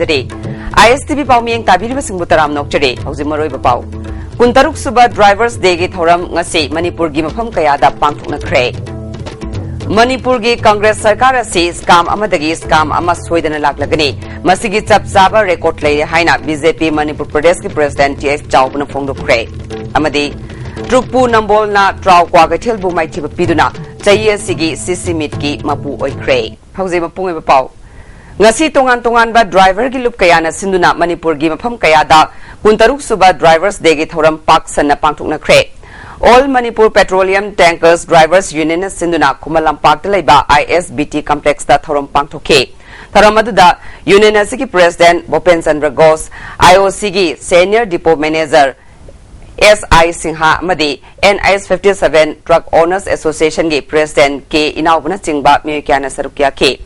ꯇꯥꯝꯖꯔꯦ ISTV ꯄꯥꯎꯃꯤꯌꯦꯡ ꯇꯥꯕꯤꯔꯤꯕꯁꯤꯡꯕꯨ ꯇꯔꯥꯝ ꯅꯣꯛꯆꯔꯦ ꯍꯧꯖꯤꯛ ꯃꯔꯨꯑꯣꯏꯕ ꯄꯥꯎ ꯀꯨꯟꯇꯔꯨꯛ ꯁꯨꯕ ꯗ꯭ꯔꯥꯏꯚꯔꯁ ꯗꯦꯒꯤ ꯊꯧꯔꯝ ꯉꯁꯤ ꯃꯅꯤꯄꯨꯔꯒꯤ ꯃꯐꯝ ꯀꯌꯥꯗ ꯄꯥꯡꯊꯣꯛꯅꯈ꯭ꯔꯦ Manipuri Congress Sarkar asi scam amadagi scam ama soidana laklagani masigi chap chaba record leire haina BJP Manipur Pradesh ki President TS Chawbuna phongdokre amadi Trukpu Nambol na Traw Kwagathil bu maithiba piduna chahi asigi CC meet ki mapu oikre hauze mapung eba pau ngasi tongan ba driver gi lup kaya na sinduna Manipur gi mafam kaya da kuntaruk suba drivers day gi thoram pak sanna pangthokna khre All Manipur Petroleum Tankers Drivers Union Sinduna Kumalam Park Laiba ISBT Complex da Thorom Pangthoke. Tharamadu Union Asiki President Bopen Chandra Ghosh, IOC gi Senior Depot Manager SI Singha Madi NIS 57 Truck Owners Association gi President K Inaubuna Chingba Miyakana Sarukya K.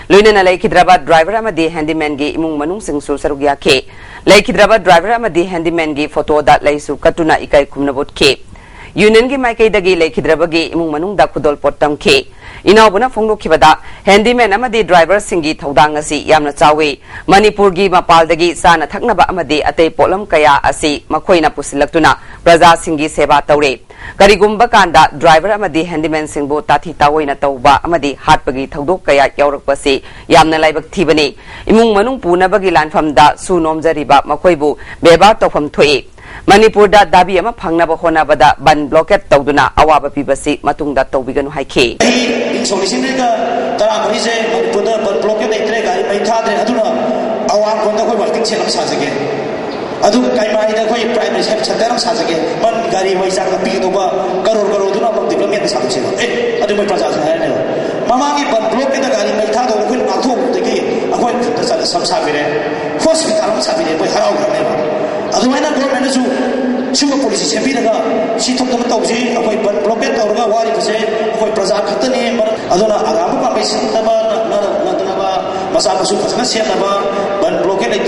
Luinana Laikidraba Driver Amadi Handyman gi Imung Manung Singsu Sarukya K. Laikidraba Driver Amadi Handyman gi Photo dat Laisu Katuna Ikai Kumnabot K. Union gi maikai dagi lekhidrabagi imung manung da khudol pottam ke inaubuna phongdokhibada handyman amadi driver singi thodang asi yamna chawi Manipur gi mapal dagi sana thaknaba amadi atei polam kaya asi makhoina pusilaktuna praja singi seba tawre karigumba kanda driver amadi handyman singbu tathi tawoina tawba amadi hatpagi thodok kaya yaurakpasi yamna laibak thibani imung manung punabagi lanfamda sunomjariba makhoibu beba tofam thoi Manipur da dabi ama phangna ba khona bada ban blockade tawduna awaba pibasi matungda tawbiganu haike solution ga tara bari je Manipur da ban blockade itre gari mai thadre aduna awang konda koi working setup sajage adu kai mai da koi primary set chadaram sajage ban gari mai sang pi do ba karor duna ba development sajage adu mai praja sa hai ne mama ki ban blockade da gari mai thado koi na tho de ki akoi da sam sabire hospital ma sabire koi harau ne Otherwise, government is super police. If you see to come to see, a way blockade or a war, you say, a way Prazak, Adona, Araba, Masaka Supasana, but blockade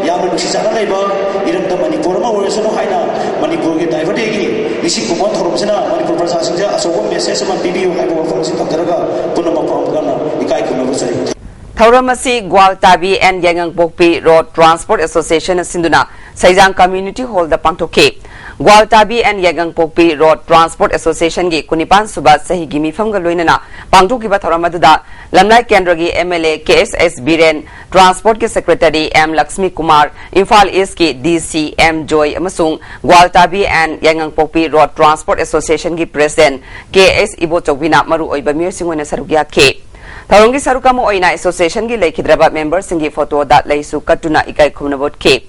Yaman Sisana labor, even the Manipur, or so Haina, Manipur diverting, Isi Kumon Horomsana, Manipur Prazak, so one message of BBU, I go from Sitaka, Punama Pongana, Ikai Kuno. Thauramasi Gwaltabi and Yangang Pokpi Road Transport Association Sinduna Saijang Community Hall the Pangtoke Gwaltabi and Yangang Pokpi Road Transport Association gi Kunipan Suba Sahi Gimi Famga Loinana Pangtoki ba Thauramadu Lamnai Kendragi MLA KSS Biren Transport ki Secretary M Lakshmi Kumar Infal East ki DC M Joy Amasung Gwaltabi and Yangang Pokpi Road Transport Association gi President KS Ibo Chowina Maru Oiba Mir Singona Sarugya K Tharongi Sarukamo Oina Association gi Laikhidraba members singi photo dat laisu katuna ikai khumnabot ke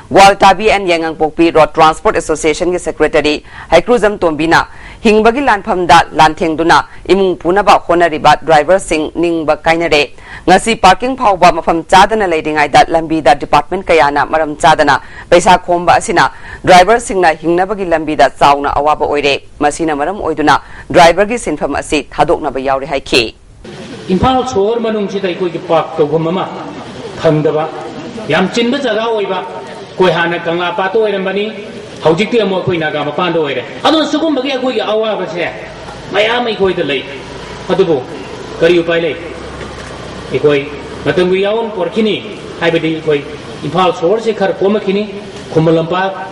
Gwaltabi and Yangang Pokpi Road Transport Association gi Secretary Haikruzam Tombina hingbagi lanphamda lanthengduna imung punaba honariba driver sing ningba kainare ngasi parking phawba mafam chadana leidingai da lambi da department kayana maram chadana paisa khomba asina driver singna hingnabagi lambi da chauna awaba oire masina maram oiduna driver gi sinfam asi thadokna ba yaure haike Impal Chor Manungchita Koi Park to Gumama, Kandava, Yam Chinba Oiva, Koihana Kanga Pato and Bani, Haujiki Mokuinaga Pando. I don't Sukumbaga Koi Awa Miami Koi the lake, Patubo, Kariupai Lake, Ekoi, Matanguion, Porkini, Hibidi Koi, Impal Chor, Sekar Komakini, Kumalampa,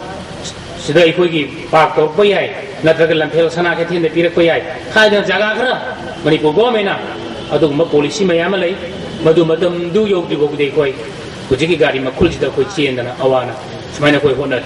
Sidai Koi Park of Boyai, Natagalan Sanakatin, the Pirakoyai, Haida Jagagra, Manipo Gomena. Aduma policy mayamalay, Madum do you go de koi, Kujiki Gari Makulita Kochi and Awana, Smina Koi Honor.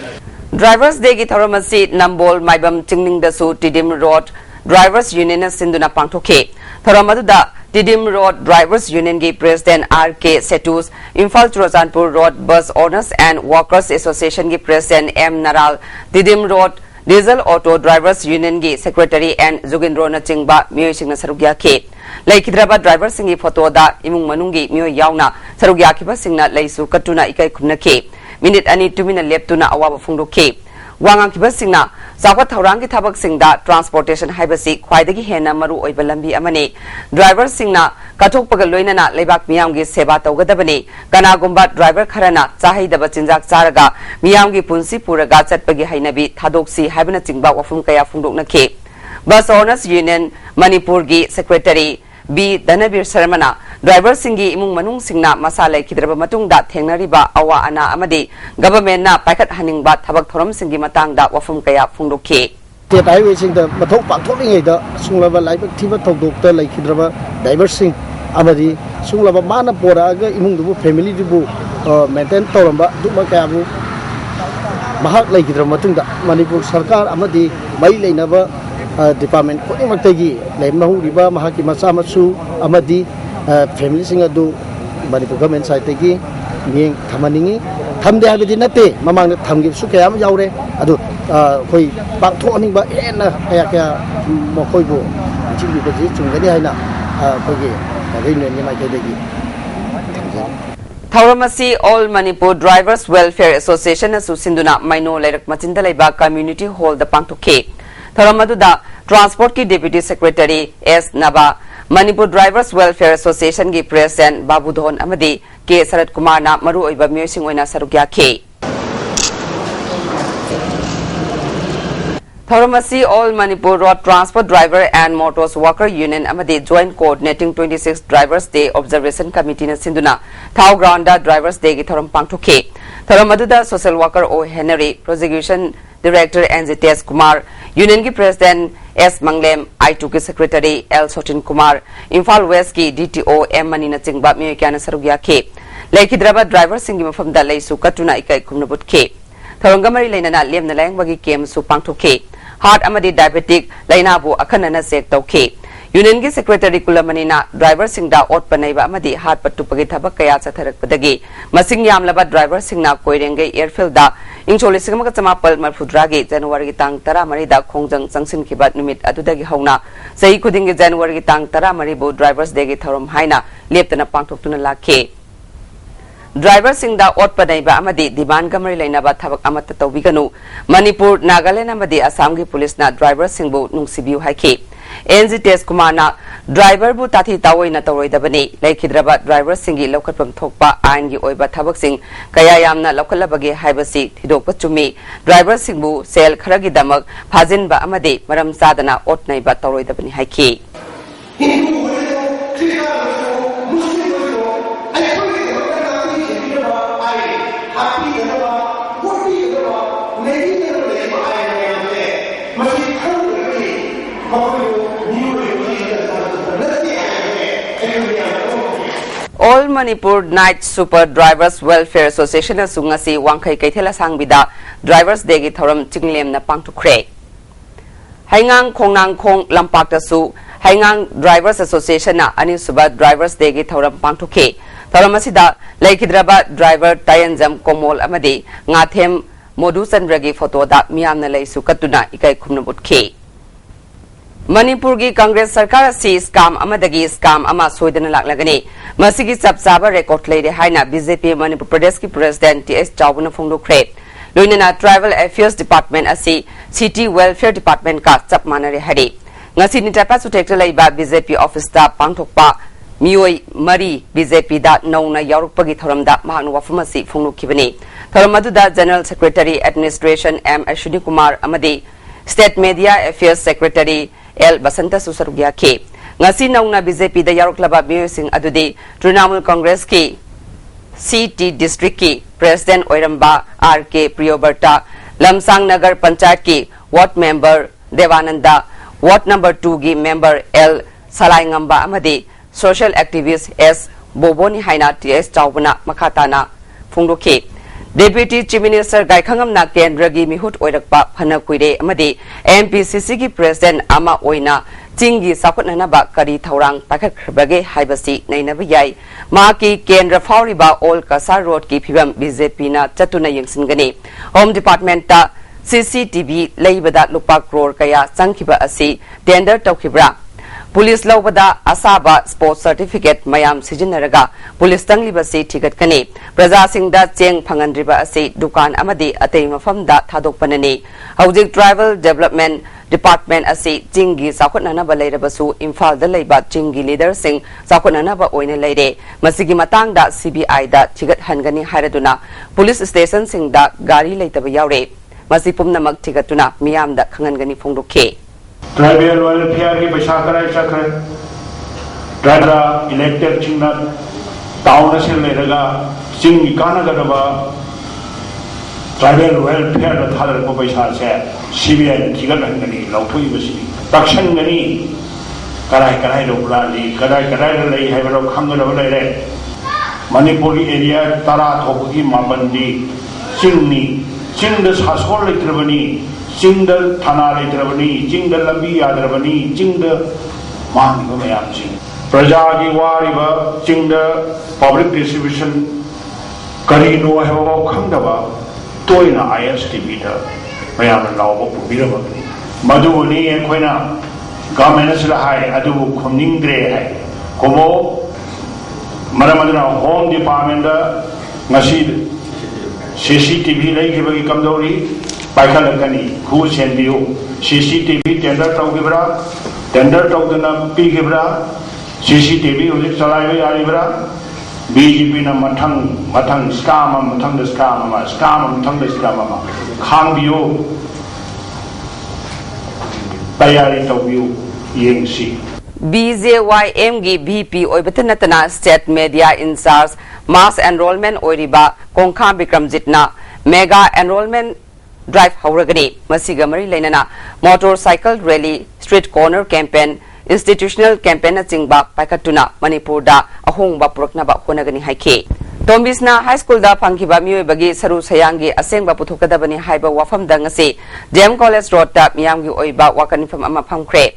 Drivers Day Gitaramasi, Nambol, Maibam Tingling the Su, Tidim Road, Drivers Union Sinduna Pangtoke, Tharamadu, Tidim Road, Drivers Union Gi President RK Setus, Infal Churozanpur Road Bus Owners and Workers Association Gi President M Naral, Tidim Road, Diesel Auto Drivers Union Gi Secretary and Zugindrona Chingba, Muyasing Sarugya K. Laikidraba driver singi photo da imung manungi myo yauna sarugya kiba singna laisu katuna ikai khumna ke minute ani 2 minute leptuna awaba phungdo ke wangang kiba singna zawat thaurangi thabak singda transportation haibasi khwaidagi hena maru oiba lambi amane driver singna kathokpaga loinana leibak miyamgi seba tawgadabani kanagumba driver kharana chahaidaba chinjak charaga miyamgi punsi puraga chatpagi hainabi thadoksi haibana chingba wafum kaya phungdokna ke Bus Owners Union Manipur gi Secretary B Danabir Sarmana driver सिंगी इमुंग मनूंग सिंगना मसा लेखिद्रब मतुंगदा थेंगनरिबा अवा अना अमदी government ना पाइखत हनिंगबा थबक theorem सिंगी मतंगदा वफुम कया फुंगदोखि स्टेट हाईवे सिंग द मथौ पांथोलिङैदा सुंगलाबा लाइबक थिबा थौदोकता लेखिद्रब ड्राइवर सिंग अमदी सुंगलाबा माना पोरागा इमुंगदुबु फैमिली दुबु मेंटेन तौरंबा दुमा कयाबु महाक लेखिद्रब मतुंगदा मणिपुर सरकार अमदी मई लेनबा डिपार्टमेंट खुदिमक्तगी लेमहौरिबा महाकी मचा मसु अमदी फैमिली सिंग अदु मणिपुर गवर्नमेंट साइडगी मियें थमनिंगी थमदे हाबदी नते ममांग थमगिसु कयाम यावरे अदु कोई पांथोनिबा एना कया कया मखोइबु चिंबिबजी चुंगनी हाइना कोगी रेलवे माइकेदगी थौरमसी All Manipur drivers welfare association असु सिंधुना माइनो लेरक मचिंदा लेबा कम्युनिटी हॉल द पांथोखे थौरमदुदा ट्रांसपोर्ट की deputy secretary S Naba Manipur drivers welfare association की प्रेसिडेंट बाबूधोन अमदी के शरद कुमार ना मरु ओइबा म्यूसिंग ओइना सरुक याखे थौरमसी All Manipur road transport driver and motors worker union अमदी joint coordinating 26 drivers day observation committee न सिंधुना थाउ ग्राउंड ड्राइवर्स डे की थौरम पांथोखे थौरमदुदा social worker O Henry prosecution director NGTS Kumar union की प्रेसिडेंट एस मंगलेम I2 की secretary L Sotin Kumar Imphal west की डीटीओ एम मनी न चिंगबा म्यूक्यान सरुक याखे लेखिद्रबा ड्राइवर सिंगी मफमदा लेसु कटुना इकाई खुमनबुतखे थौरंगमरी लेनना लेमना लायंगबगी केम सु पांथोखे हार्ट अमदी डायबिटिक लाइनाबु अखनना चेक तौखे यूनियन की सेक्रेटरी कुलमनीना ड्राइवर सिंगदा ओट पनैबा अमदी हार्ट पट्टुपगी थबक कया चथरकपदगी मसिंग यामलबा ड्राइवर सिंगना कोइरेंगे एयरफील्डदा इंचोलिसिगमक चमापल मरफुद्रागी जनवरी की तांग 13 खोंजंग चंगसिनखिबा नुमित अदुदगी हौना सही खुदिंगी जनवरी की तांग 13 बु ड्राइवर्स डे की थौरम हाइना लेप्तना पांथोक्तुना लाखे ड्राइवर सिंगदा ओट पनैबा अमदी डिमांड गमरी लेनबा थबक अमत तौबिगनु मणिपुर नागालैंड अमदी असम की पुलिसना ड्राइवर सिंगबु नुंसिबियु हाइखे एनजीटीएस कुमारना ड्राइवर बु ताथि तावैना तौरोइदबनी लेखिद्रबा ड्राइवर सिंगी लौखटपम थोकपा आइन की ओइबा थबक सिंग कया यामना लौखलबगे हाइबसी थिदोकपा चुमी ड्राइवर सिंगबु सेल खरगी दमक फाजिनबा अमदी मरम सादना ओटनैबा तौरोइदबनी हाइखे All Manipur Night Super Drivers Welfare Association sungasi wangkai kaithela sangbida Drivers Day gi thoram chinglem na pangthukre Haingang Khongnang Khong Lampak ta su Haingang Drivers Association na ani suba Drivers Day gi thoram pangthukhe thoram asida Laikhidraba Driver Tayanjam Komol amadi ngathem Modu Chandra gi photo da miyamna leisu katuna ikai khumnabutke Manipur की कांग्रेस सरकार से scam अमदगी scam अमा सोइदन लाक्लगनी मसिगी चपचाबा record लेरे हाइना BJP Manipur Pradesh की president TS चाउबन फोंगदोख्रे लोइनना tribal affairs department असि सिटी वेलफेयर डिपार्टमेंट का चप मानरे हरि ngasi ni tapa sutekta laiba BJP office दा पांगथोकपा मियोय मरी बीजेपी दा नौना यारुकपगी थोरमदा महानु वफमसी फोंगनुखिबनी थोरमदुदा general secretary administration M Ashwini Kumar अमदी state media affairs secretary L Basant सुसरुग्या के ngasi nauna बीजेपी दा yaruklaba miyosing adudi Trinamool Congress की सीटी डिस्ट्रिक्ट की प्रेसिडेंट ओइरंबा आरके प्रियोबर्ता लमसांग नगर पंचायत की ward member Devananda ward number 2 की मेंबर एल सलाइंगंबा अमदी सोशल एक्टिविस्ट एस बोबोनी हाइना टीएस चाउबना मखाताना फुंगदोखे डेप्यूटी चीफ मिनिस्टर गायखंगमना केंद्र की मिहुत ओइरकपा फना कुइरे अमदी एमपीसीसी की प्रेसिडेंट अमा ओइना चिंगी साखुटननबा करी थौरांग पाखखबगे हाइबसी नैनबा याय माकी केंद्र फाउरिबा ओल कसार रोड की फिबम बीजेपी ना चतुना यंगसिनगनी होम डिपार्टमेंट ता सीसीटीवी लेबदा लुपा करोड़ कया संखिबा असि टेंडर तौखिब्रा पुलिस लौबदा असाबा स्पोर्ट सर्टिफिकेट मयाम सिजिनरगा पुलिस तंगलिबसी ठिगतकनी प्रजासिंगदा चेंग फंगनरिबा असि दुकान अमदी अतै मफमदा थादोकपननी हौजिक ट्राइबल डेवलपमेंट डिपार्टमेंट असि चिंगी साखुटननबा लेरबसु इम्फाल दा लेबा चिंगी लीडर सिंग साखुटननबा ओइने लेरे मसिगी मतांगदा सीबीआई दा ठिगत हनगनी हायरदुना पुलिस स्टेशन सिंगदा गाड़ी लेतबा यावरे मसि पुमनमक ठिगतुना मियामदा खंगनगनी फोंदोखे ट्राइबल वेलफेयर की पैसा कराई चक्र ड्राइवर इलेक्टेड चिंगना टाउन से लेरगा चिंग काना गदबा ट्राइबल वेलफेयर थादर को पैसा से सीबीआई थिगतगनी लौथोइबसी तक्षणगनी कराई कराई लोबलाली कराई कराई लई हाइबरो खंगदब लेरे मणिपुर एरिया तरा थोबगी माबंदी चिंगनी चिंग सासोल लेत्रबनी चिंग थाना लेत्रबनी चिंग लंबी यादरबनी चिंग मांग मयाम चिंग प्रजा की वारिब चिंग पब्लिक डिस्ट्रीब्यूशन करीनो है खंगदबा तोयना ISTV दा मयाम लाव पुबीरबनी मधुनी अखोइना गवर्नमेंट से हाय अदु खुमनिंग्रे है कोमो मरमदना होम डिपार्टमेंट दा ngasi CCTV लेखिबगी कमदौरी पाइखलकनी खु सेंबियो CCTV टेंडर तौगिब्रा टेंडर तौदना पीगिब्रा CCTV होजिक चलाइबे यारिब्रा BJP na matang scam khangbiyo tayari tawbiyo yengsi BJYM gi VP oibatanatana state media in charge mass enrollment oiriba kongkha Bikramjit na mega enrollment drive hauragani masiga mari lainana motorcycle rally street corner campaign institutional campaign na chingba paikatuna Manipur da ahongba puraknaba honagani haike Tombisna high school da phangkiba miyoi saru sayangi asengba puthokadabani haiba wafam da ngasi JM college road da miyamgi oiba wakanifam ama phamkre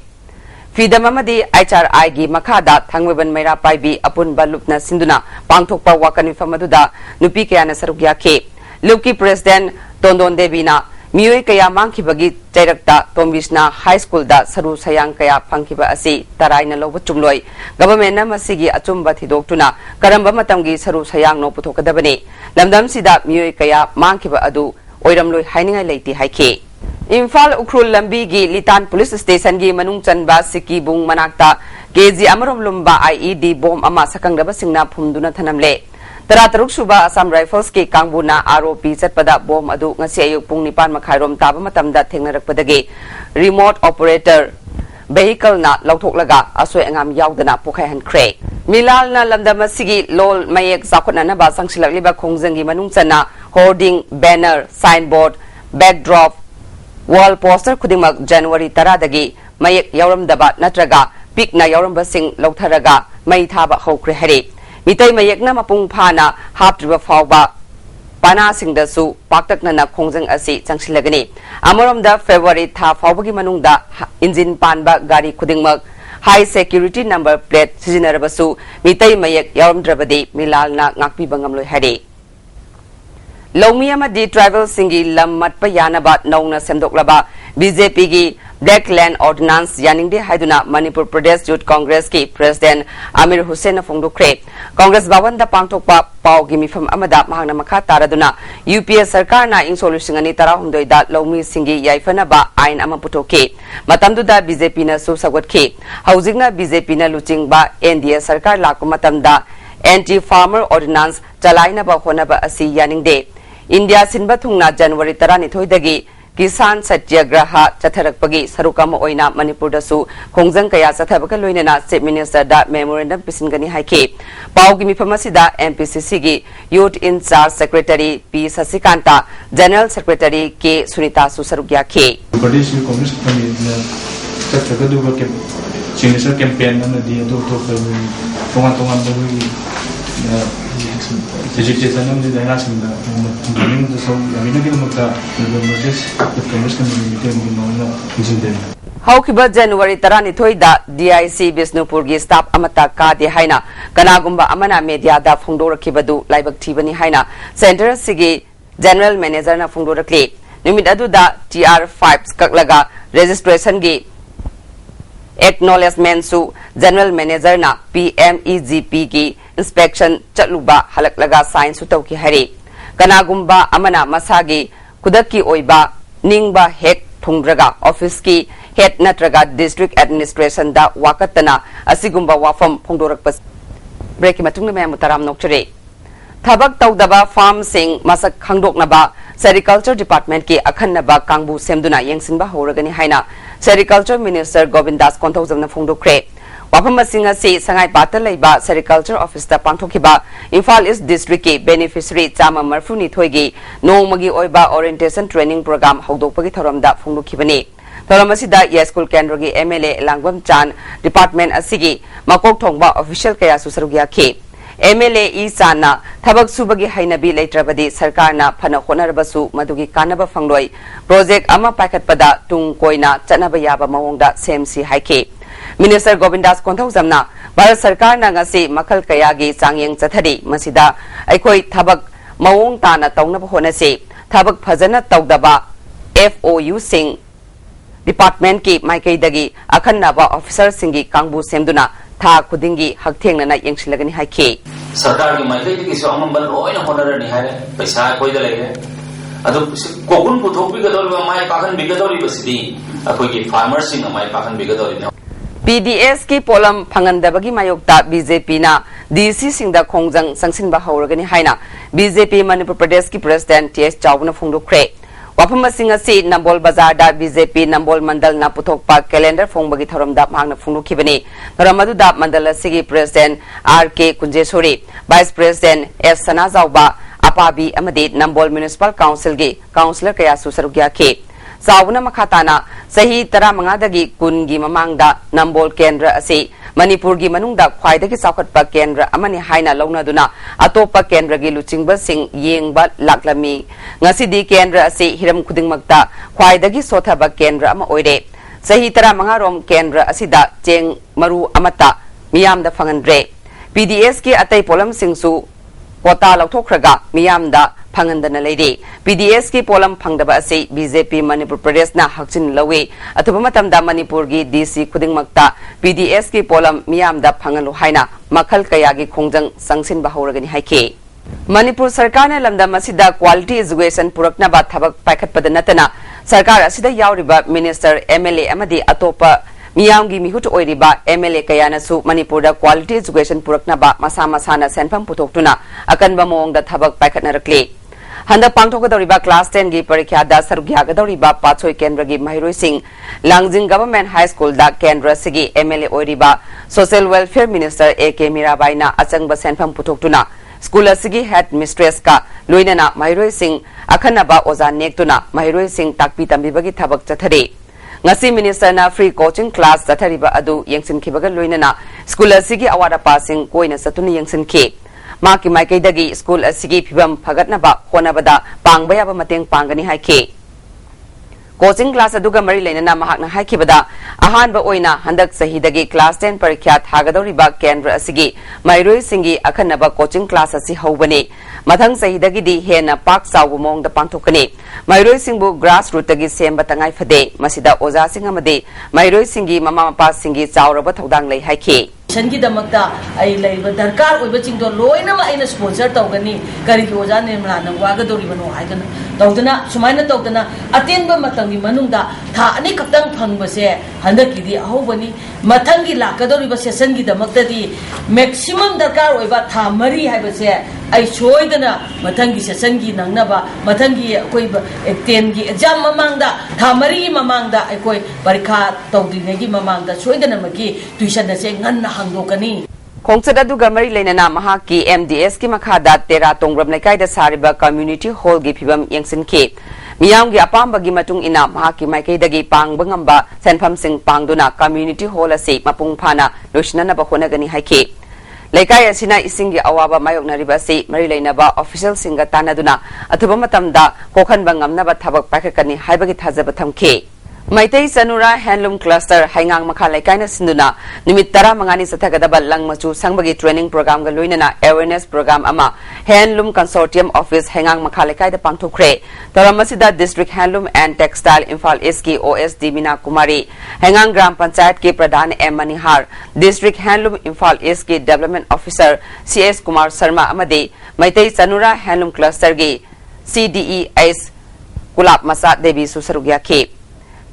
Freedom amadi HRI gi makhada thangweban maira paibi apunba lupna sinduna pangthokpa wakanifam aduda nupi kayana sarugya ke Luki president Tondon Devina Miyoi kaya mangkibagi Directa Tombisna High School da saru sayang kaya pangkiba asi tarai na lobo chumloi government na masigi achumba thidoktuna karamba matamgi saru sayang no puthokadabani lamdam sida miyoi kaya mangkiba adu oiramloi hainingai leiti haike Imphal Ukrul Lambi gi Litan Police Station gi manung chanba siki bung manakta KG amarom lumba IED bomb ama sakangraba singna phumduna thanamle Tarataruk suba Assam Rifles ki kangbuna ROP chatpada bom adu ngasi ayuk pung 9 makhairom taba matamda thengnarakpadagi remote operator vehicle na lauthoklaga asoi angam yaudana pokhai hankhre milal na lamdam sigi lol mayek zakhotna na ba sangsilakliba khongjangi manung chana hoarding banner signboard backdrop wall poster khudimak January 10 dagi mayek yauramdaba natraga pikna yauramba sing lautharaga mai thaba hokre hari Mitai mayekna mapung phana haptriba fawba pana singdasu paktakna na khongjang asi changsilagani amoromda February tha fawbagi manungda engine panba gari khudingmak high security number plate sijinarabasu mitai mayek yawamdrabadi milalna ngakpi bangamloi hari Lawmi amadi tribal singi lam matpa yanaba nauna semdoklaba BJP gi Black Land Ordinance yaningde haiduna Manipur Pradesh Youth Congress ki President Amir Hussain Fongdokre Congress Bhavan da pangthokpa pau gi mifam amada mahangna makha taraduna UPA sarkar na ing solution ani tarahumdoi da lawmi singi yaifana ba ain ama putoke matamdu da BJP na su sagwatke haujingna BJP na luching ba NDA sarkar lakku matamda Anti Farmer Ordinance chalaina ba hona ba asi yaningde India sinba thungna January 12 dagi Kisan Satyagraha Chatharakpagi Sarukama Oina Manipur dasu Khongjang kaya Chathabaka loinana Chief Minister da memorandum pisingani haike Paugi mifamasida MPCC gi Youth in Charge Secretary P Sasikanta General Secretary K Sunita Susarugya ke Pradesh Congress Committee Chathaduba signature campaign na di ado to tongan education ng dahil sinda ng so yamina gi magta Congress Committee mo na isindem Haukiba January 12 da DIC Bisnupur gi staff amata ka de haina kanagumba amana media da phongdorakibadu laibak thibani haina center sigi general manager na phongdorakli numit adu da TR5 kaklaga registration gi acknowledgement su general manager na PMEGP ki inspection chatluba halaklaga sign su tawki hari kanagumba amana masagi kudaki oiba ningba hek thungraga office ki head natraga district administration da wakatana asigumba wafam phongdorakpa break matung na mutaram nokchare thabak tawdaba farm sing masak khangdoknaba Sericulture Department ki akhanaba kangbu semduna yengsinba horagani haina Sericulture Minister Govindas Konthojamna phongdokre Wafam asing asi sangai pata laiba Sericulture Office da pangthokiba Imphal East District ki beneficiary chama marfuni thoigi nongmagi oiba orientation training program hogdokpagi thoramda phonglukhibani thoram asida ya school kendra gi MLA Langbam Chan department asigi makok thongba official kaya susarugya ki MLA Isana thabak subagi hainabi leitrabadi sarkarna phana honarabasu madugi kanaba fangloi project ama pakhatpada tung koina chanaba yaba mawongda semsi haike Minister Govindas Konthokjamna Bharat Sarkar na ngasi makal kayagi changyeng chathari masida aikoi thabak mawong tana tawnaba honase thabak phajana tawdaba FOU sing department ki maikaidagi akhanaba officer singi kangbu semduna tha khudingi hakthengna yengsilagani haike Sarkar ki maikaidagi so amambal loina honarani hare paisa koida leire adu kokun puthokbi gadol mai pakan bigadori basidi akoi ki farmers sing mai pakan bigadori PDS ki polam phangandabagi mayokta BJP na DC singda khongjang sangsinba hauragani haina BJP Manipur Pradesh ki President TS Chawna phongdokre wafam singa si Nambol Bazar da BJP Nambol Mandal na puthokpa calendar phongbagi thoramda mangna phongdokhibani thoramadu da mandal sigi President RK Kunjesori Vice President S Sanazauba Apabi amadi Nambol Municipal Council gi councillor kaya susarugya ke Sauna makhatana sahi tara mangadagi kungi mamangda Nambol Kendra ase Manipur gi manungda khwaidagi saukhatpa Kendra amani haina launaduna atopa Kendra gi luchingba sing yengba laklami ngasidi Kendra ase hiram khudingmakta khwaidagi sothaba Kendra ama oire sahi tara mangarom Kendra asida cheng maru amata miyamda phangandre PDS ki atai polam singsu kota lauthokraga miyamda phangandana leide PDS ki polam phangdaba ase BJP Manipur Pradesh na hakchin lawe athuba matamda Manipur gi DC khudingmakta PDS ki polam miyamda phangalu haina makhal kaya gi khongjang sangsin ba hauragani haike Manipur Sarkar na lamda masida quality education purakna ba thabak paikhatpada natana Sarkar asida yauriba Minister MLA amadi atopa Miyamgi mihut oiriba MLA kayana su Manipur da quality education purakna ba masa masana senfam putoktuna akan ba mawong da thabak paikhatna rakle handa pangthokadoriba class 10 gi parikya da sarugyagadoriba pachoi kendra gi mahiroi sing Langjing Government High School da kendra sigi MLA oiriba Social Welfare Minister AK Mirabai na achangba senfam putoktuna school asigi head mistress ka loinana mahiroi sing akhanaba oza nektuna mahiroi sing takpi tambibagi thabak chathare ngasi minister na free coaching class chathariba adu yengsin khibaga loinana school asigi awada passing koina satuni yengsin ke maki maikaidagi school asigi phibam phagatnaba honabada pangbayaba mateng pangani haike coaching class aduga mari leinana mahakna haikibada ahanba oina handak sahidagi class 10 parikya thagadoriba kendra asigi mairoi singi akhanaba coaching class asi hobani mathang sahidagi di hena pak sawu mongda pangthokani mairoi singbu grassroots tagi semba tangai phade masida oza singamade mairoi singi mama mapa singi chawraba thodang lei haike संगी दमकता आई live दरकार ओइब चिंगदो लोइना मा आइना sponsor तौगनी करी की ओजा नेमला न वागदोरी बनो eigen तौदना सुमाइना तौदना अतेनबा Matangi मनुंगदा था अने कक्तंग फंगबसे हंदकीदी अहोबनी मथंगी लाकदोरी बसे सेशनगी दमकतदी मैक्सिमम दरकार ओइबा था मरी हाइबसे आई सोइदना मथंगी सेशनगी नंगनबा मथंगी कोइ टेनगी एग्जाम ममांगदा था मरी ममांगदा कोइ परीक्षा तौदिनेगी ममांगदा सोइदना मकी ट्यूशन से ngana Khongchad aduga mari leinana mahaki MDS ki makhada tera tongram lekai da sariba community hall gi phibam yengsin ke miyam gi apamba gi matung ina mahaki maikai dagi pangba ngamba senpham sing pangduna community hall ase mapung phana loisnana ba khona gani haike lekai asina isingi awaba mayokna riba se mari leinaba official singa tanaduna athuba matamda kokhan bangamna ba thabak pakhakani haibagi thajaba thamke Maitai Sanura Handloom Cluster Hangang Makhalai Kaina Sinduna Nimitara Mangani Sathagadaba Langmachu Sangbagi Training Program Galuinana Awareness Program Ama Handloom Consortium Office Hangang Makhalai Kaida Pangthokre Taramasida District Handloom and Textile Imphal Eski OSD Mina Kumari Hangang Gram Panchayat Ke Pradhan M Manihar District Handloom Imphal Eski Development Officer CS Kumar Sharma Amade Maitai Sanura Handloom Cluster Ge CDES Kulap Masa Devi Susarugya Ke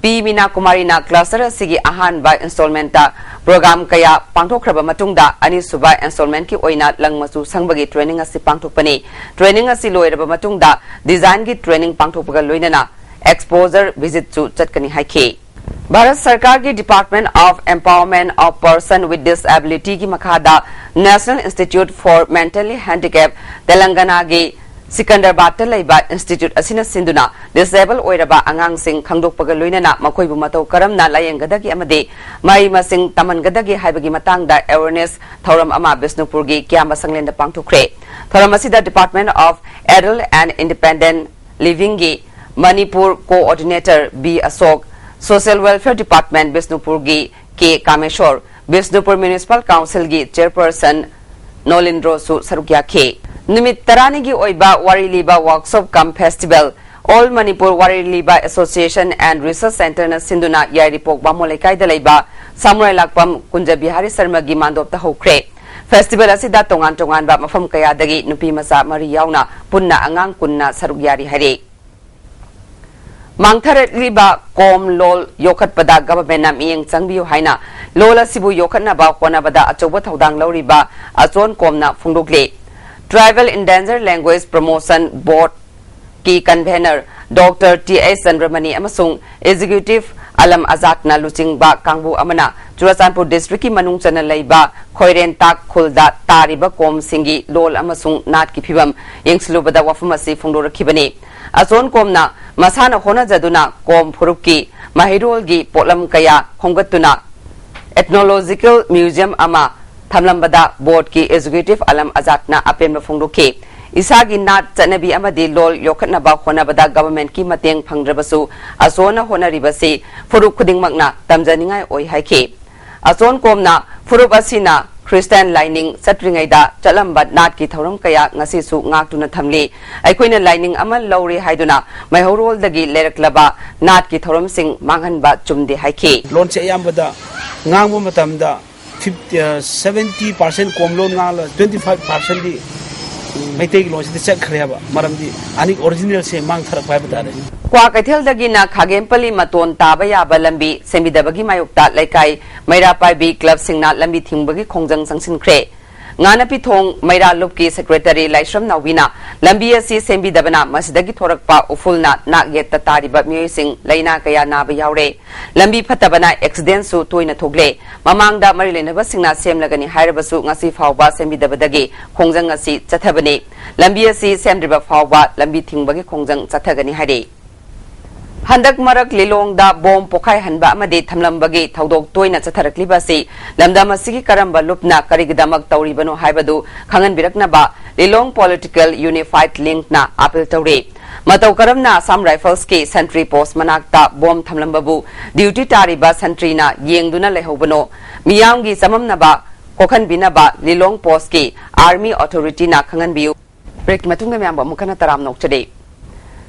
P. Mina Kumari na cluster sigi ahan by installment ta program kaya pangthokraba matungda ani suba installment ki oina langmasu sangbagi training asi pangthopani training asi loiraba matungda design ki training pangthopaga loinana exposure visit chu chatkani haike Bharat Sarkar ki Department of Empowerment of Person with Disability ki makhada National Institute for Mentally Handicapped Telangana ki Sikandrabad ta laiba Institute asina sinduna disabled oiraba angang sing khangdokpaga loinana makoibu matau karamna layenggadagi amade mai masing tamangadagi haibagi matangda awareness thoram ama Bisnupur gi kyama sanglenda pangthukre thoram asida Department of Adult and Independent Living gi Manipur Coordinator B Asok Social Welfare Department Bisnupur gi K Kameshwar Bisnupur Municipal Council gi Chairperson Nolindro Su Sarukya K Nimit Tarani gi oiba Wariliba Workshop Cum Festival All Manipur Wariliba Association and Research Center na Sinduna Yairipok Bamolaikai dalaiba Samurai Lakpam Kunja Bihari Sarma gi mandop ta hokre Festival asida tongan ba mafam kaya dagi nupi masa mari yauna punna angang kunna sarugyari hare Mangtharet liba kom lol yokat pada government nam iyeng changbiu haina lola sibu yokat na ba kona bada achoba thodang loriba achon komna phungdokle Tribal Endangered Language Promotion Board ki convener Dr. T.S. Sandramani amasung Executive Alam Azat na luchingba kangbu amana Churachandpur District ki manung chana leiba Khoiren Tak Khulda tariba kom singi lol amasung nat ki phibam yengslubada wafamasi phungdorakhibani Azon komna masana hona jaduna kom phurukki mahirol gi polam kaya khongatuna Ethnological Museum ama Thamlambada Board ki Executive Alam Azat na apem phungdoke Isagi nat chanabi amadi lol yokhatna ba khona bada government ki mateng phangdrabasu asona honaribasi phuruk khudingmakna tamjaningai oi haike Azon komna phuruk asina Christian lining satringaida chalamba nat ki thoram kaya ngasi su ngaktuna thamli aikoina lining amal lawri haiduna maihorol dagi leraklaba nat ki thoram sing manghanba chumde haike loan se yambada ngangbu matamda 70% kom loan ngala 25% di maitai loan se check khreba maramdi ani original se mang tharak pai batare Kwa Kaithel dagina Khagempali maton taba yaba lambi semidabagi mayukta laikai Maira Paibi Club singna lambi thingbagi khongjang sangsinkhre ngana pithong Maira Lupki Secretary Laishram Nawina lambi asi sembidabana masidagi thorakpa ufulna nagyetta tariba miyoi sing laina kaya naba yaure lambi phatabana accident su toina thogle mamangda marilenaba singna semlagani hairabasu ngasi phawba sembidabadagi khongjang asi chathabani lambi asi semdriba phawba lambi thingbagi khongjang chathagani haire Handak marak lilong da bom pokai hanba amade thamlambagi thaudok toina chatharakliba lamdam asigi karamba lupna karigidamak tauribano haibadu khangan birakna ba lilong political unified link na appeal taure matau karamna Assam Rifles ki sentry post manakta bom thamlambabu duty tariba sentry na yengduna lehobano miyamgi samamna ba kokhan binaba lilong post ki army authority na khangan biu break matunga myamba mukana taram nokchade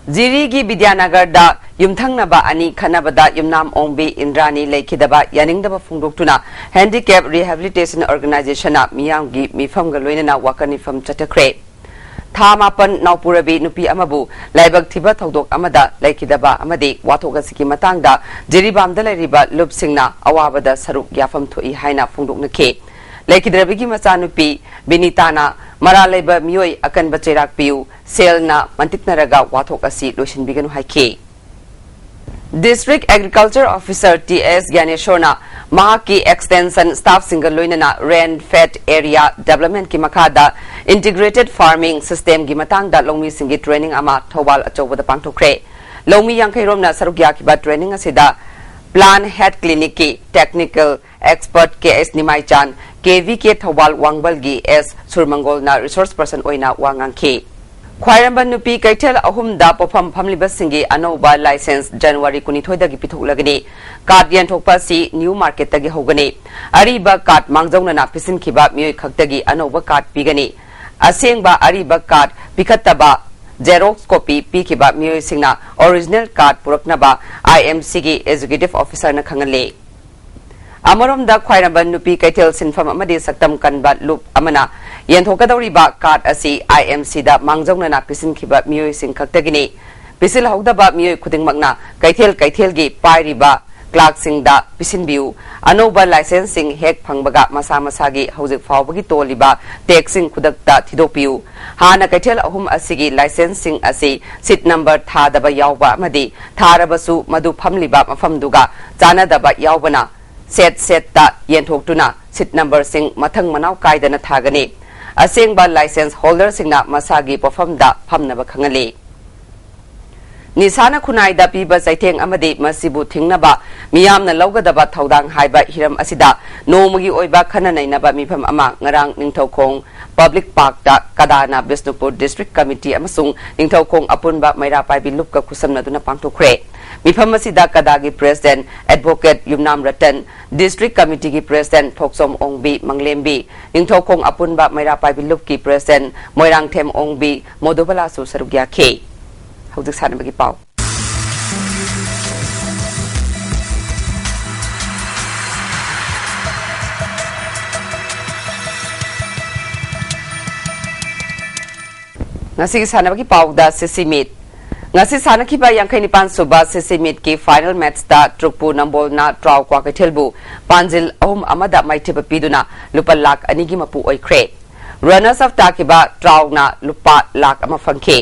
Jiri gi Vidyanagar da yumthangnaba ani khanabada yumnam ongbi Indrani lekhidaba yaningdaba phungdoktuna Handicap Rehabilitation Organization na miyamgi mifamga loinana wakani fam chatakhre Thamapan Naupurabi nupi amabu laibak thiba thodok amada lekhidaba amade wathogasiki matangda Jiribamda lairiba lupsingna awabada saruk yafam thoi haina phungdoknake Lekidrabigi machanupi Benitana Maraleba Miyoi akan bacherak piu selna mantiknaraga wathok asi loisin biganu haike District Agriculture Officer T.S. Gyaneshona Mahaki Extension Staff Single Loinana Rain Fed Area Development ki makada Integrated Farming System gi matangda longmi singi training ama thobal achobada pangthokre longmi yangkhairomna sarugya ki ba training asida Plan Head Clinic ki Technical Expert K.S. Nimaichan KVK Thobal Wangbalgi S. Surmangol na Resource Person oina wangangki. Khwairamba nupi Kaithel ahumda pofam phamliba singi anoba license January 12 dagi pithoklagani. Card yanthokpa si New Market dagi hogani. Ariba card mangjauna na pisin khiba miyoi khaktagi anoba card pigani. Asengba ariba card pikhattaba Xerox copy pikiba miyoi singna original card puraknaba IMC gi Executive Officer na khangale. Amarom da Khwairamba nupi Kaithel sinfam amadi saktam kanba loop amana yenthokadawriba card asi IMC da mangjauna na pisin khiba miyoi sing khaktagini pisil hogdaba miyoi khudingmakna Kaithel gi pairiba clerk सिंगदा पिसिनबिउ अनोबा licence सिंग हेक फंगबगा मसा मसागी हौजिक फावबगी तोलिबा taxing खुदकता थिदोपिउ हाना कैथेल अहुम असिगी licence सिंग असि seat number थादबा यावबा अमदि थारबसु मदु फमलिबा मफमदुगा चानादबा यावबना set ता येंथोक्तुना सीट नंबर सिंग मथंग मनाव कायदना थागनी असेंगबा लाइसेंस होल्डर सिंगना मसागी पफमदा फमनबा खंगले निसाना खुनाइदा पीबा चैथेंग अमदि मसिबु थिंगनबा मियामना लौगदबा थौदांग हाइबा हिरम असिदा नोमगी ओइबा खननैनबा मिफम अमा ngarang निंथौखोंग पब्लिक पार्क दा कदाना बिष्णुपुर डिस्ट्रिक्ट कमिटी अमसुंग निंथौखोंग अपुनबा मैरापाइबी लुपका खुसमनदुना पांगथोखरे मिफम असिदा कदागी president advocate Yumnam Ratan district committee की प्रेसिडेंट थोक्सोम ओंगबी मंगलेम्बी निंथौखोंग अपुनबा मैरापाइबी लुपकी प्रेसिडेंट मोइरांगथेम ओंगबी मोदोबलासु सरुग्याखे हौजिक सानबगी पाव ngasi sanabagi pauda sesimit ngasi sanakiba yangkai nipan suba sesimit ki final match da trukpu nambol na traw kwa kethelbu panjil ahum amada maithiba piduna lupa lak anigi mapu oikre runners of takiba traw na lupa lak ama fangke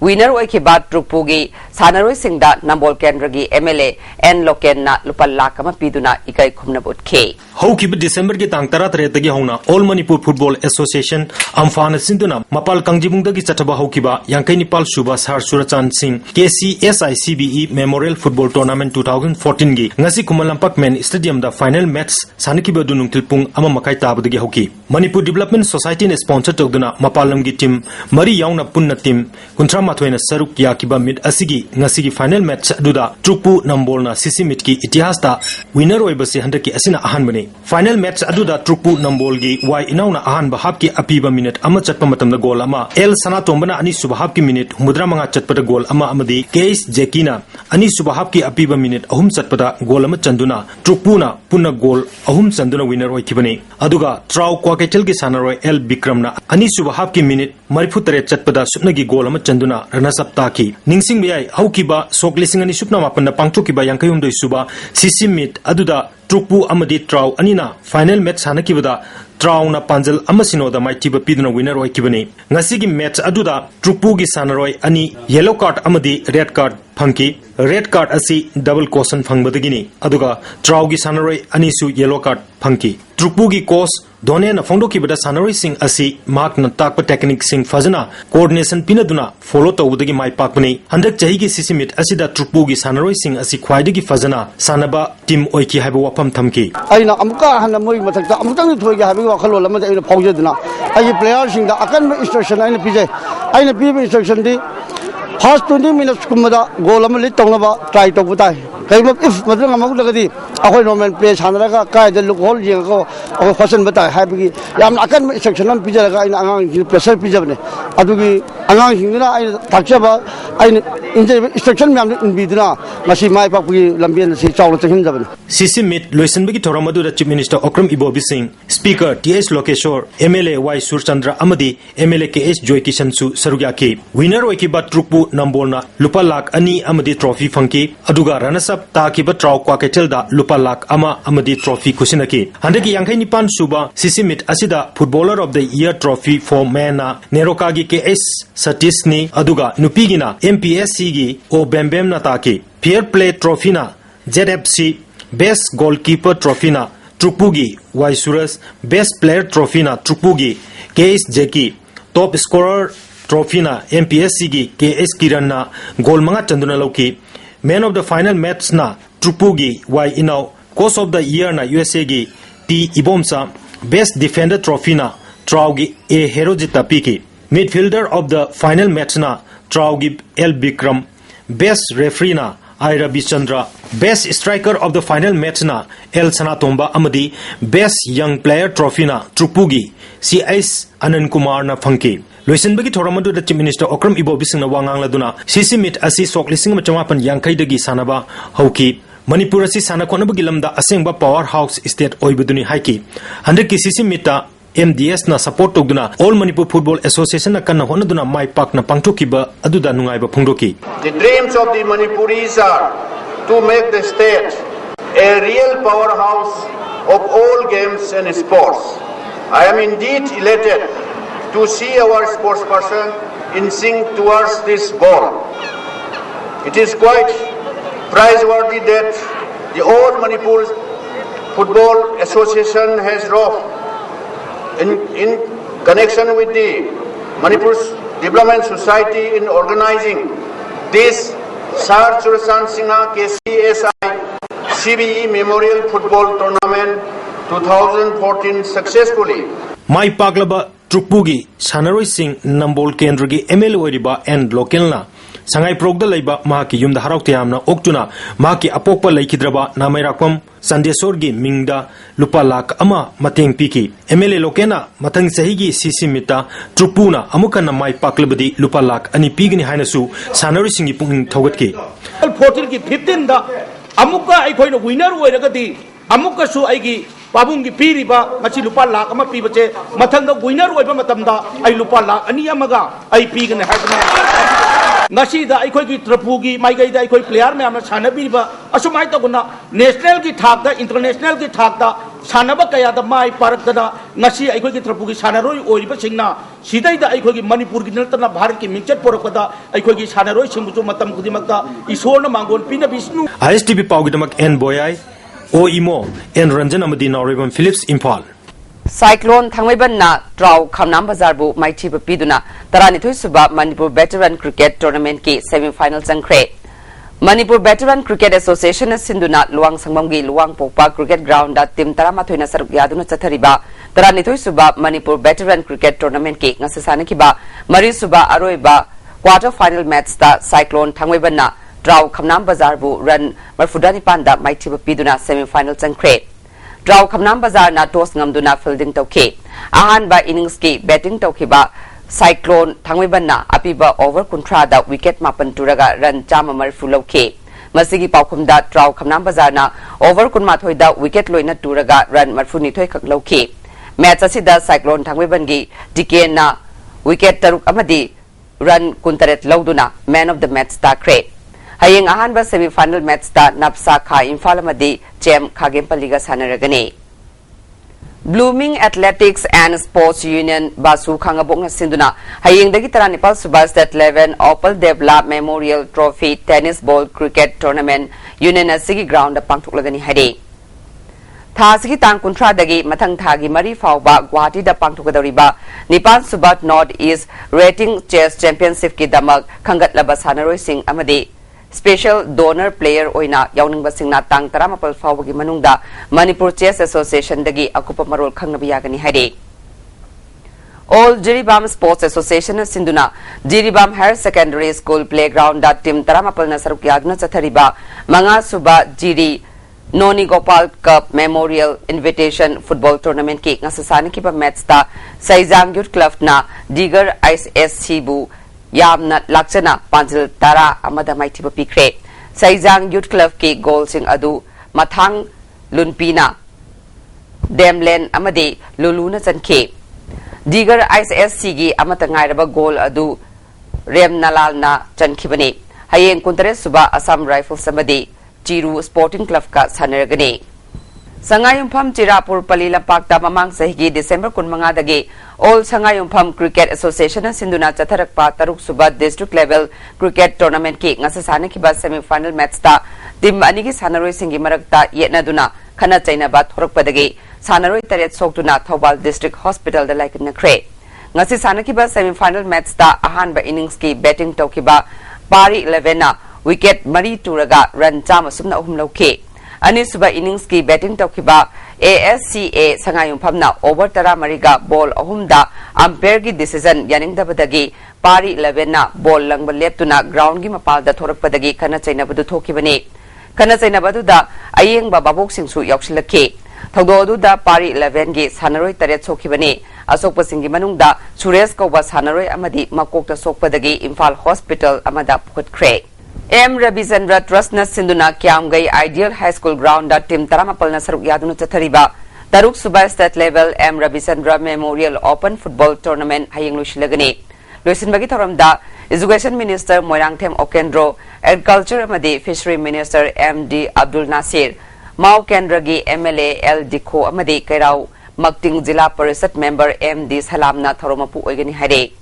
winner oikiba trukpugi sanaroi singda nambol kendragi MLA N Loken na lupa lak ama piduna ikai khumna botke हौकिब दिसंबर के तांग 13 होना all Manipur football association अम्फान सिंधुना मपाल कंजिबुंगदगी चटबा हौकिबा यांकै निपाल सुबा सार सुरचान Singh KCSICBE memorial football tournament 2014 गी ngasi कुमलंपक मेन स्टेडियम दा फाइनल मैच सानकिबा दुनुंगथिल पुंग अमा मकाई ताबदगी हौकी मणिपुर डेवलपमेंट सोसाइटी ने स्पॉन्सर तौदुना मपालम गी टीम मरी याउना पुन्ना टीम 38 सरुक याकिबा मिड असिगी ngasi गी फाइनल मैच दुदा ट्रुपु नंबोलना सिसी मिड की इतिहास दा विनर ओइबसे हंदकी असिना अहानबने फाइनल मैच अदुदा ट्रुपु नंबोलगी वाई इनाउना अहान बहाब की अपीबा मिनट अमा चटपा मतमदा गोल अमा एल सना तोंबना अनि सुबहाब की मिनट हुमुद्रा मंगा चटपदा गोल अमा अमदी केस जेकीना अनि सुबहाब की अपीबा मिनट अहुम चटपदा गोल अमा चंदुना ट्रुपुना पुन्ना गोल अहुम चंदुना विनर होइखिबने अदुगा ट्राउ क्वाकेटल की सानरोय एल बिक्रमना अनि सुबहाब की मिनट 43 चटपदा सुपनगी गोल अमा चंदुना रनसप ताकी निंगसिंग बियाय हौकिबा सोकलिसिंग अनि सुपना मापन पांगथोकिबा यांकयुमदोय सुबा सिसी मिट अदुदा ट्रुपु अमदी ट्राउ अनिना फाइनल मैच सानकिबदा ट्राउना पांजल अमसिनोदा माइटिबा पिदुना विनर होइखिबने ngasi gi match aduda ट्रुपु gi sanaroi ani yellow card amadi red card phangki red card asi double caution phangbadagini aduga trau gi sanaroi ani su yellow card phangki ट्रुपु gi coach दोने न फोंडोकिबदा सानरोई सिंह असि mark न ताकप technique Singh फजना coordination पिनदुना follow तौबदगी माइ पाकपने हंदक चही gi सिसिमिट असिदा ट्रुपु gi सानरोई Singh असि ख्वाइदगी फजना सानबा team ओइकी हाइबो वफम थमकी अइना अमुका हन मोइ मथकता अमुतंग थोइगे हाइबो वखलोल अमदा अइना फौजदना अइ प्लेयर सिंह दा अकन इंस्ट्रक्शन अइना पिजे अइना पीबे इंस्ट्रक्शन दी फर्स्ट 20 मिनट्स कुमदा गोल अम लिट तौनबा ट्राई तौबताय कईम इफ मदरंग अमगदगदी अखोय नॉर्मल प्ले सानरगा कायद लुक होल जेको अखोय फसन बताय हाइबगी याम अकन इंस्ट्रक्शन अम पिजरगा अइना अंगांग प्रेशर पिजबने अदुगी अंगांग हिंगना अइना ताकचबा अइना इंस्ट्रक्शन म्याम इनबिदना मसी माइ पाकगी लंबियन से चावल चहिनजबने सीसी मिट लोइसनबगी थोरमदु the chief minister Okram Ibobi Singh speaker TS Lokeshwar MLA Y Surchandra अमदी एमएलए केएस जॉय किशन सु सरुग्याकी विनर ओइकी बा ट्रुपु नंबोलना लुपा लाख अनि अमदी ट्रॉफी फंकी अदुगा रनसप ताकिबा ट्राउ क्वाकेटल दा लुपा लाख अमा अमदी ट्रॉफी खुसिनकी हंदकी यांखै निपान सुबा सीसी मिट असिदा footballer of the year trophy for man नेरोकागी केएस सतीशनी अदुगा नुपीगिना एमपीएससी गी ओ बेमबेम ना ताकी फेयर प्ले ट्रॉफी ना जेडएफसी बेस्ट गोलकीपर ट्रॉफी ना ट्रुपुगी वाई सुरस बेस्ट प्लेयर ट्रॉफी ना ट्रुपुगी केएस जेकी टॉप स्कोरर ट्रॉफी ना एमपीएससी गी केएस किरण ना गोल मंगा चंदुना लौकी man of the final match ना ट्रुपुगी वाई इनाउ कोच ऑफ द ईयर ना यूएसए गी T Ibomsa best defender trophy ना ट्राउगी ए हेरोजिता पीकी midfielder of the final match ना ट्राउगी एल बिक्रम बेस्ट रेफरी ना I Ravi Chandra best striker of the final match ना एल सनातोंबा अमदी बेस्ट यंग प्लेयर ट्रॉफी ना ट्रुपुगी सीएस अनंत कुमार ना फंकी लोइसनबगी थोरमदु the chief minister Okram Ibobi Singh वांगांगलादुना सीसी मिट असि सोकलिसिंग मचमापन यांखैदगी सानबा हौकी मणिपुर असि साना कोनबगी लमदा असेंगबा पावर हाउस स्टेट ओइबदुनी हाइकी हंदकी सीसी मिटा MDS na support togduna All Manipur Football Association na kanna honaduna mai pak na pangthokiba aduda nungaiba phongdoki The dreams of the Manipuris are to make the state a real powerhouse of all games and sports. I am indeed elated to see our sportsperson in sync towards this goal. It is quite praiseworthy that the All Manipur Football Association has wrought in connection with the Manipur Development Society in organizing this Sar Churasan Singha KCSI CBE Memorial Football Tournament 2014 successfully. Mai Paglaba Trupugi, Sanaroi Singh, Nambol Kendragi, ML Oriba, and Lokelna. Sangai Progda Laiba, Maki Yum the Haraktiamna, Oktuna, Maki Apopa Laikidraba, Namairakam, Sandesorgi, Mingda, Lupalak, Ama, Mateng Piki, ML Lokena, Matang Sahigi, Sisimita, Trupuna, Amukana Mai Paklabadi, Lupalak, Ani Pigni Hanasu, Sanari Singh Pung Tawatki. 14 15 da amuka ai khoi no winner oiragadi amuka su aigi babung gi piriba machi lupa lakh ama pibache mathang da winner oiba matamda ai lupa lakh ani amaga ai pigane haidna ngasi da ai khoi gi trapu gi mai gai da ai khoi player me amna sana biriba asumai ta guna national gi thak da international gi thak da sanaba kaya da mai parak da ngasi ai khoi gi trapu gi sanaroi oiriba singna sidai da ai khoi gi manipur gi naltana bharat ki mingchat porakada ai khoi gi sanaroi singbu matam kudimakta isor na mangon pina bisnu ISTV Paugidamak N Boyai O Imo and Ranjan Amadi Noribam Phillips Impal. Cyclone Thangweban na Trau Khamnam Bazar bu Maiti Piduna Taranithu Suba Manipur Veteran Cricket Tournament ki semi-final Changkre. Manipur Veteran Cricket Association Sinduna Luang Sangmamgi Luang Popa Cricket Ground da Tim Taramathoina Saruk Yaduna Chathariba Taranithu Suba Manipur Veteran Cricket Tournament ki ngasasana kiba Mari Suba Aroiba quarter final match da Cyclone Thangweban na Trau Khamnam Bazar bu run Marfudani Panda Maiti Piduna semi-final Changkre. Trau Khamnam Bazar na toss ngamduna fielding tauke. Ahan ba innings ki batting tauke ba Cyclone Thangweban na apiba over kuntra da wicket mapan turaga run chama marfu lauke. Masigi paukum da Trau Khamnam Bazar na over kunmathoi da wicket loina turaga run marfu nithoi khak lauke. Match asida Cyclone Thangweban gi DK na wicket taruk amadi run kuntaret lauduna man of the match ta kre. Hayeng ahan ba semi-final match ta Napsa Kha Imphal amadi Chem Khagempaliga sanaragani. Blooming Athletics and Sports Union Basu Khangabong Sinduna Hayeng dagi Taranipal Suba State 11 Opal Devla Memorial Trophy Tennis Ball Cricket Tournament Union Asigi Ground Pangtuklagani Hade. Thasigi Tang Kuntra dagi Matang Thagi Mari Fauba Guwahati da Pangtukadoriba Nipan Subat North East Rating Chess Championship ki damak Khangat Laba Sanaroi Singh amadi Special Donor Player Oina Yauning Basingna Tang Taramapal Fawagi Manungda Manipur Chess Association Dagi Akupa Marol Khangnabiyagani Hade. All Jiribam Sports Association Sinduna Jiribam Higher Secondary School Playground da Tim Taramapal Nasaruk Yagna Chathariba Manga Suba Jiri Noni Gopal Cup Memorial Invitation Football Tournament ki ngasasani ki ba match ta Saizang Youth Club na Digar ISSC bu Yamna Lakchana Panjil Tara Amada Maiti Pikre Saizang Youth Club ki goal sing adu Mathang Lunpina Demlen Amadi Luluna Chanke Digar ISSC gi Amatangairaba goal adu Rem Nalal na Chankibani Hayeng Kuntare Suba Assam Rifles Amadi Chiru Sporting Club ka Sanaragani. Sangayumpham Chirapur Palila Pakta Mamang Sahigi December Kunmanga dagi All Sangayumpham Cricket Association Sinduna Chatharakpa Taruk Suba District Level Cricket Tournament ki ngasasana ki ba semi-final match ta Tim Anigi Sanaroi Singi Marakta Yetnaduna Khana Chainaba Thorakpa dagi Sanaroi Taret Soktuna Thobal District Hospital da Laikna Kre. Ngasi sana ki ba semi-final match ta ahan ba innings ki batting tauki ba Pari 11 na wicket Mari Turaga run chama sumna uhum lauke. Ani suba innings ki batting taukiba ASCA Sangayumpham na over tara mariga ball ahumda umpire ki decision yaning dabadagi Pari 11 na ball langba leptuna ground gi mapal da thorakpadagi khana chaina badu thokibani. Khana chaina badu da ayeng ba babok singsu yauksilake. Thogdo da Pari 11 gi sanaroi taret sokibani. Asokpa singi manungda Suresh Kauba sanaroi amadi makokta sokpadagi Imphal Hospital amada phutkre. M. Rabichandra Trust na Sinduna Kyamgai Ideal High School Ground da Tim Taramapal na Saruk Yaduna Chathariba Taruk Suba State Level M. Rabichandra Memorial Open Football Tournament Hayeng Lushilagani. Luisin bagi thoram da Education Minister Moirangthem Okendro, Agriculture amadi Fishery Minister M. D. Abdul Nasir, Mau Kendragi MLA L Dikho Amadi Kairau Makting Jila Parisat member MD Salamna Thoromapu Oigani Hade.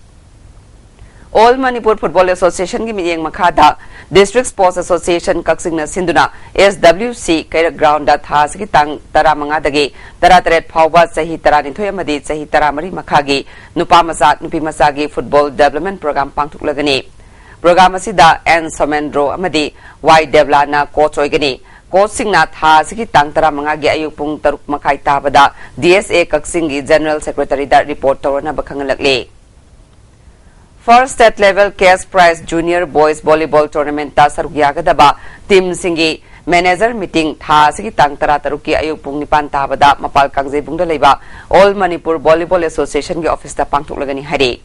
All Manipur Football Association gi miyeng makhada District Sports Association Kaksingna Sinduna SWC Kaira Ground da tha sigi tang tara manga dagi tara tret phawba sahi tara ni thoya madi sahi tara mari makhagi nupa masa nupi masa gi football development program pangthuk lagani program asida N Somendro amadi Y Devla na coach oigani coach singna tha sigi tang tara manga gi ayuk pung taruk makai tabada DSA Kaksingi General Secretary da report torna bakhangalakle. First state level cash prize junior boys volleyball tournament ta sarugyagadaba team singi manager meeting tha sigi tang tara taruki ayuk pung nipan tabada mapal kangje bungda leiba All Manipur Volleyball Association gi office ta pangthuk lagani hari.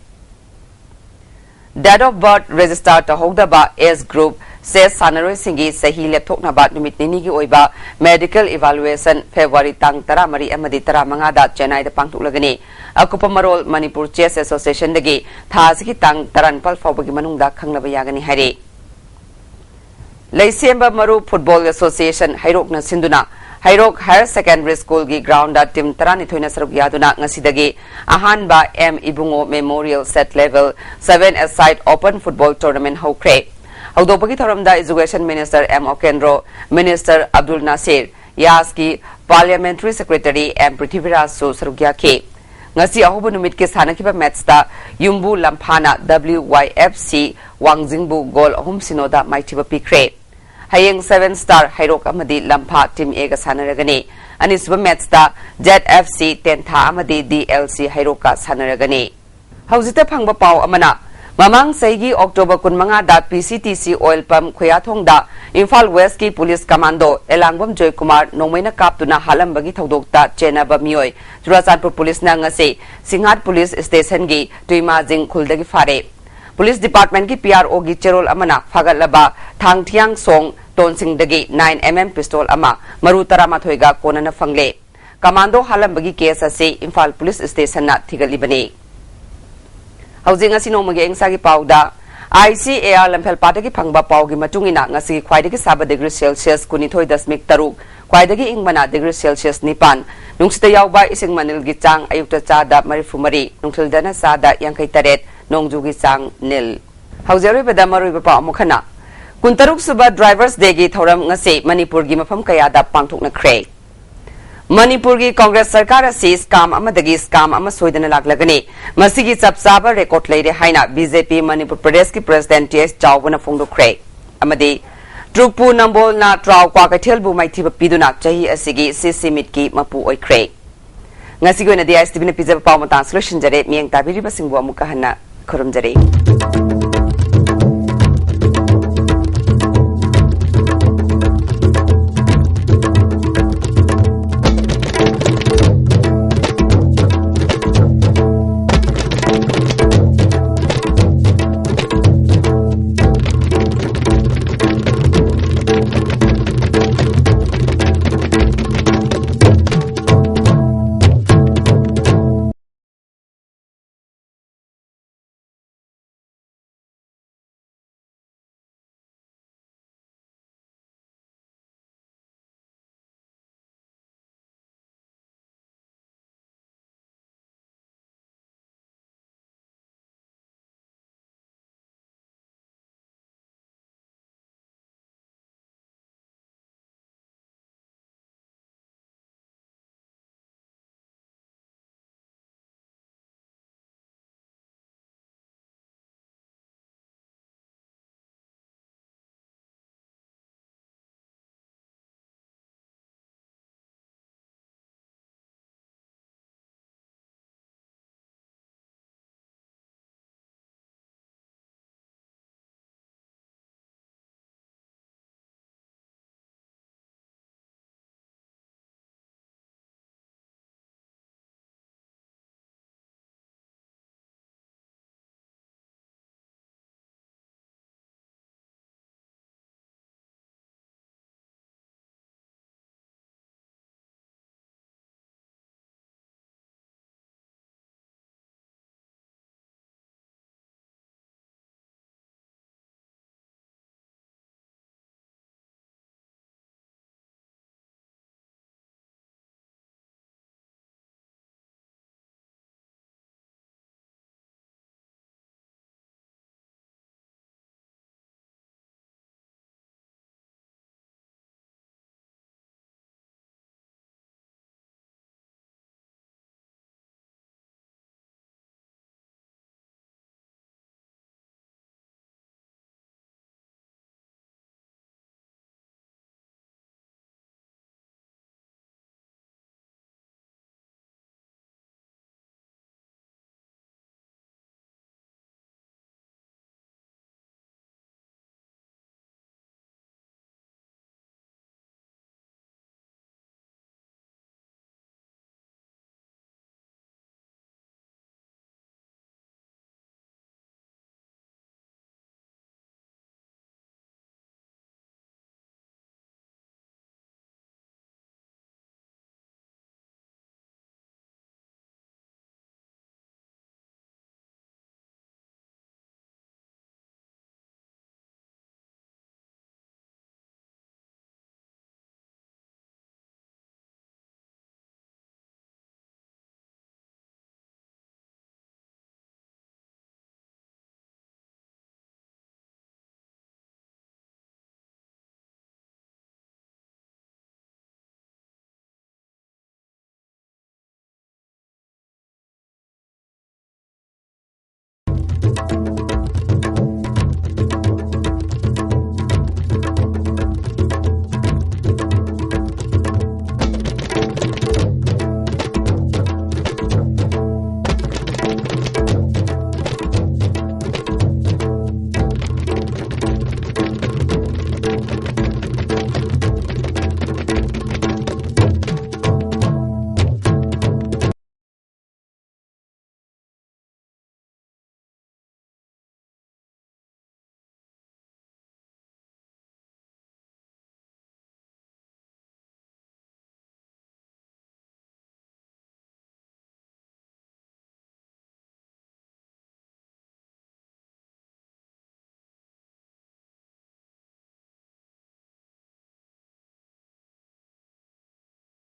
Date of birth register ta hogdaba S group says Sanaroi Singi sahi lepthokna ba numit nini gi oiba medical evaluation February tang tara mari amadi tara manga da Chennai da pangthuk lagani. Akupa Marol Manipur Chess Association dagi thasiki tang taranpal fawbagi manungda khanglaba yagani hari. Laisemba Maru Football Association Hairok na Sinduna Hairok Higher Secondary School gi ground da team tarani thoina saruk yaduna ngasidagi ahanba M Ibungo Memorial Set Level 7 aside Open Football Tournament hokre. Haudopagi thoramda Education Minister M Okendro, Minister Abdul Nasir, Yaski Parliamentary Secretary M Prithviraj Su saruk yake. Ngasi ahoba numit ke sanakiba match ta Yumbu Lamphana WYFC Wangjingbu goal ahum sinoda maitiba pikre. Hayeng 7 star Hairok amadi Lampha team A ga sanaragani. Anisba match ta ZFC Tentha amadi DLC Hairoka sanaragani. Hauzita phangba paw amana Mamang Saigi October kunmanga da PCTC oil pump Khoyathong da Imphal West ki Police Commando Elangbam Joy Kumar Nongmaina kaptuna halambagi thodokta chenaba mioi Churachandpur Police na ngase Singhat Police Station gi Tuima Jing Khuldagi fare Police Department ki PRO gi cherol amana phagalaba Thangthiang Song Tonsing dagi 9mm pistol ama Maru Tarama thoiga konana fangle Commando halambagi case ase Imphal Police Station na thigalibani Housing as Nomagi Sagi Powda, ICAR Lampel Pataki Pangba Paugi Matungina, Nasi Quidaki Saba degree Celsius, Kunitoi das Mik Taruk, Quidaki Ingmana degree Celsius Nipan, Nungsta Yauba ising Manil Gitang, Ayukta Chada, Marifumari, Nungtil Dana Sada, Yankai Taret, Nongjugi Sang, Nil. Houseri Badamaru Mukana. Kuntaruk Suba Drivers Degi Thoram Ngase, Manipur Gimafam Kayada Pangtuk na Kray. Manipur gi Congress Sarkar asi scam amadagi scam ama soidana laglagani masigi chapchaba record leire haina BJP Manipur Pradesh ki President TS Chawbana phongdokre amadi Trukpu Nambol na Traw kwa kathel bu maithiba piduna chahi asigi CC mit ki mapu oikre ngasi goina ISTV na pizza paw mata solution jare mieng tabiri basingbo amuka hana khurum jare